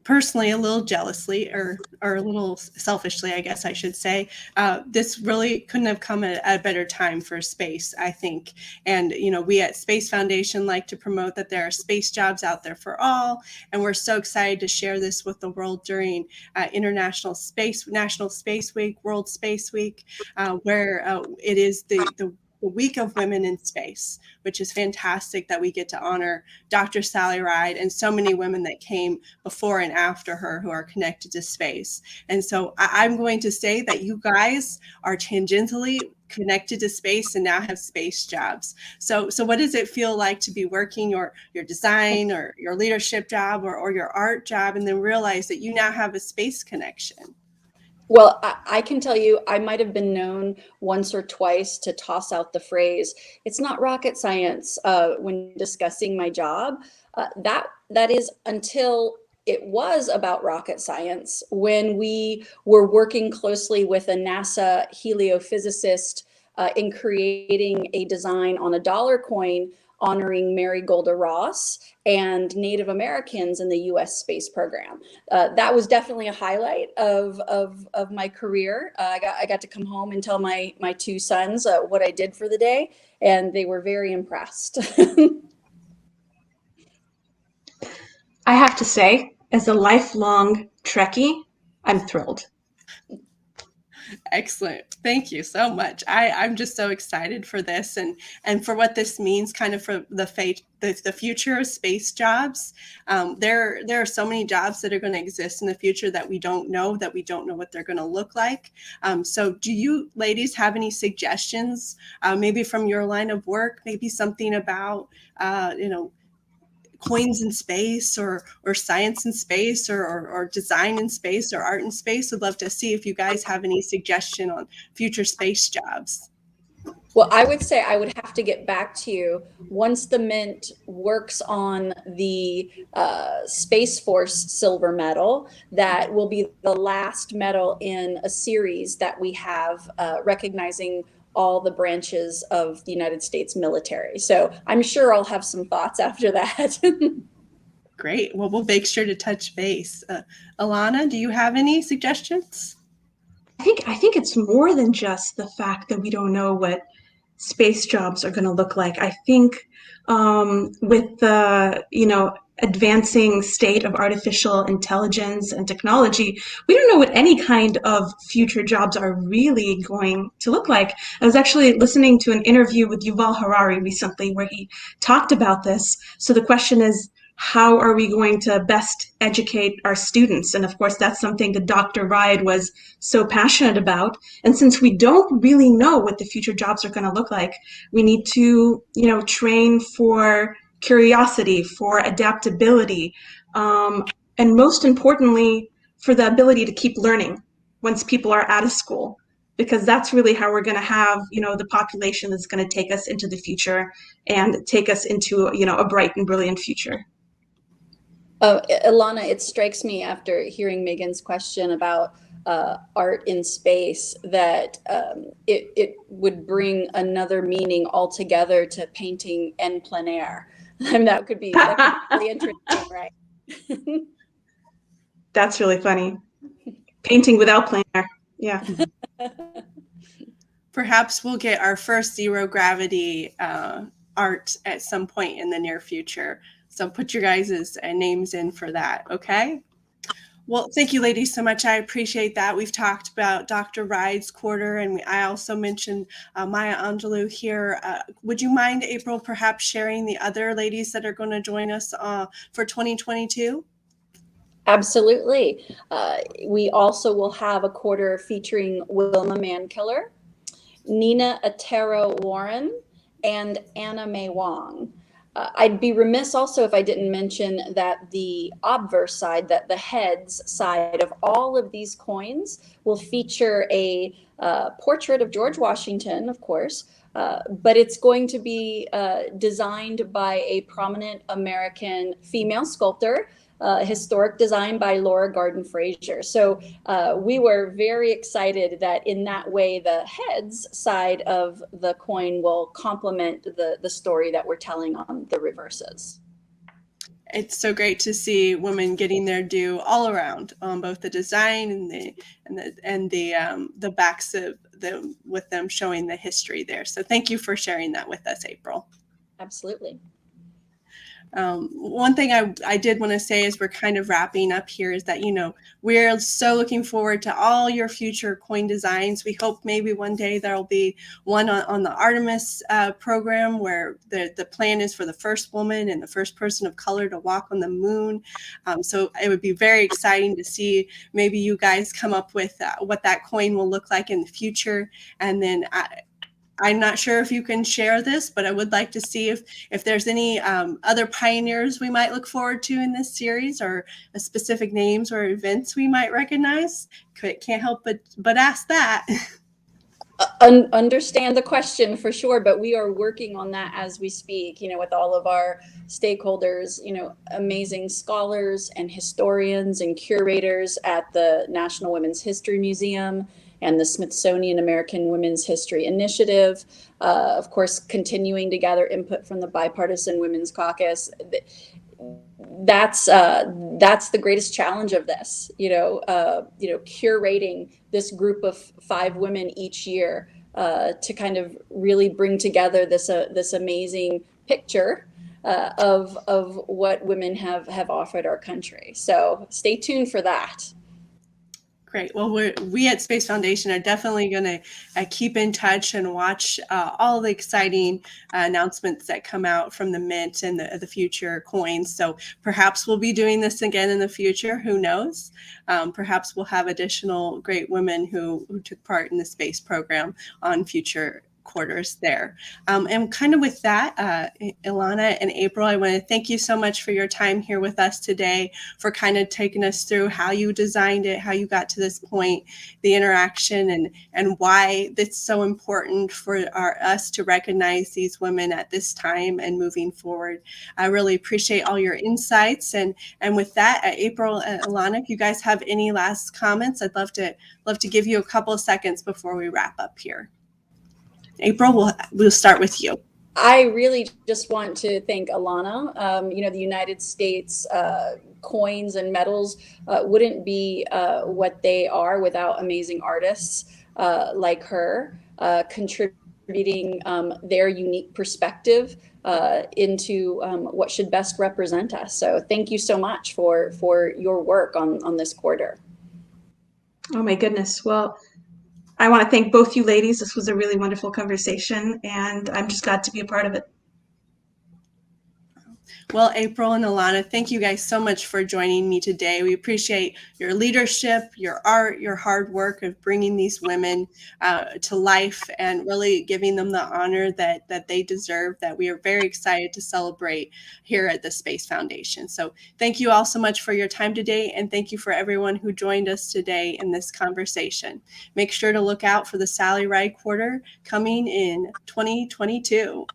personally a little jealously or a little selfishly, I guess I should say, this really couldn't have come at a better time for space, I think. And, we at Space Foundation like to promote that there are space jobs out there for all. And we're so excited to share this with the world during National Space Week, World Space Week, where it is the Week of Women in Space, which is fantastic that we get to honor Dr. Sally Ride and so many women that came before and after her who are connected to space. And so I'm going to say that you guys are tangentially connected to space and now have space jobs. So what does it feel like to be working your design or your leadership job or your art job and then realize that you now have a space connection? Well, I can tell you, I might have been known once or twice to toss out the phrase, "It's not rocket science," when discussing my job. That is until it was about rocket science when we were working closely with a NASA heliophysicist in creating a design on a dollar coin honoring Mary Golda Ross and Native Americans in the U.S. space program. That was definitely a highlight of my career. I got to come home and tell my two sons what I did for the day, and they were very impressed. I have to say, as a lifelong Trekkie, I'm thrilled. Excellent. Thank you so much. I'm just so excited for this and for what this means kind of for the future of space jobs. There are so many jobs that are going to exist in the future that we don't know what they're going to look like. So do you ladies have any suggestions, maybe from your line of work, maybe something about, coins in space or science in space or design in space or art in space? I'd love to see if you guys have any suggestion on future space jobs. Well, I would say I would have to get back to you once the Mint works on the Space Force silver medal. That will be the last medal in a series that we have recognizing all the branches of the United States military. So I'm sure I'll have some thoughts after that. Great. Well, we'll make sure to touch base. Elana, do you have any suggestions? I think it's more than just the fact that we don't know what space jobs are going to look like. I think with the advancing state of artificial intelligence and technology, we don't know what any kind of future jobs are really going to look like. I was actually listening to an interview with Yuval Harari recently where he talked about this. So the question is, how are we going to best educate our students? And of course, that's something that Dr. Ride was so passionate about. And since we don't really know what the future jobs are going to look like, we need to, train for curiosity, for adaptability, and most importantly, for the ability to keep learning once people are out of school, because that's really how we're going to have, the population that's going to take us into the future and take us into, a bright and brilliant future. Elana, it strikes me after hearing Megan's question about art in space that it would bring another meaning altogether to painting en plein air. I mean, that could be really interesting, right? That's really funny. Painting without plein air. Yeah. Perhaps we'll get our first zero gravity art at some point in the near future. So put your guys' names in for that, okay? Well, thank you, ladies, so much. I appreciate that. We've talked about Dr. Ride's quarter, and I also mentioned Maya Angelou here. Would you mind, April, perhaps sharing the other ladies that are going to join us for 2022? Absolutely. We also will have a quarter featuring Wilma Mankiller, Nina Otero Warren, and Anna May Wong. I'd be remiss also if I didn't mention that the obverse side, that the heads side of all of these coins will feature a portrait of George Washington, of course, but it's going to be designed by a prominent American female sculptor, historic design by Laura Garden Frazier. So we were very excited that in that way, the heads side of the coin will complement the story that we're telling on the reverses. It's so great to see women getting their due all around on both the design and the backs of the with them showing the history there. So thank you for sharing that with us, April. Absolutely. One thing I did want to say as we're kind of wrapping up here is that, we're so looking forward to all your future coin designs. We hope maybe one day there'll be one on the Artemis program where the plan is for the first woman and the first person of color to walk on the moon. So it would be very exciting to see maybe you guys come up with what that coin will look like in the future. And then I'm not sure if you can share this, but I would like to see if there's any other pioneers we might look forward to in this series, or specific names or events we might recognize. Can't help but ask that. Understand the question for sure, but we are working on that as we speak, with all of our stakeholders, amazing scholars and historians and curators at the National Women's History Museum and the Smithsonian American Women's History Initiative. Of course, continuing to gather input from the Bipartisan Women's Caucus. That's the greatest challenge of this, curating this group of 5 women each year to kind of really bring together this amazing picture of what women have offered our country. So stay tuned for that. Great. Well, we at Space Foundation are definitely going to keep in touch and watch all the exciting announcements that come out from the Mint and the future coins. So perhaps we'll be doing this again in the future. Who knows? Perhaps we'll have additional great women who took part in the space program on future quarters there. And kind of with that, Elana and April, I want to thank you so much for your time here with us today, for kind of taking us through how you designed it, how you got to this point, the interaction, and why it's so important for us to recognize these women at this time and moving forward. I really appreciate all your insights. And with that, April and Elana, if you guys have any last comments, I'd love to give you a couple of seconds before we wrap up here. April, we'll start with you. I really just want to thank Elana. The United States coins and medals wouldn't be what they are without amazing artists like her contributing their unique perspective into what should best represent us. So thank you so much for your work on this quarter. Oh my goodness. Well, I want to thank both you ladies. This was a really wonderful conversation, and I'm just glad to be a part of it. Well, April and Elana, thank you guys so much for joining me today. We appreciate your leadership, your art, your hard work of bringing these women to life and really giving them the honor that they deserve, that we are very excited to celebrate here at the Space Foundation. So thank you all so much for your time today, and thank you for everyone who joined us today in this conversation. Make sure to look out for the Sally Ride Quarter coming in 2022.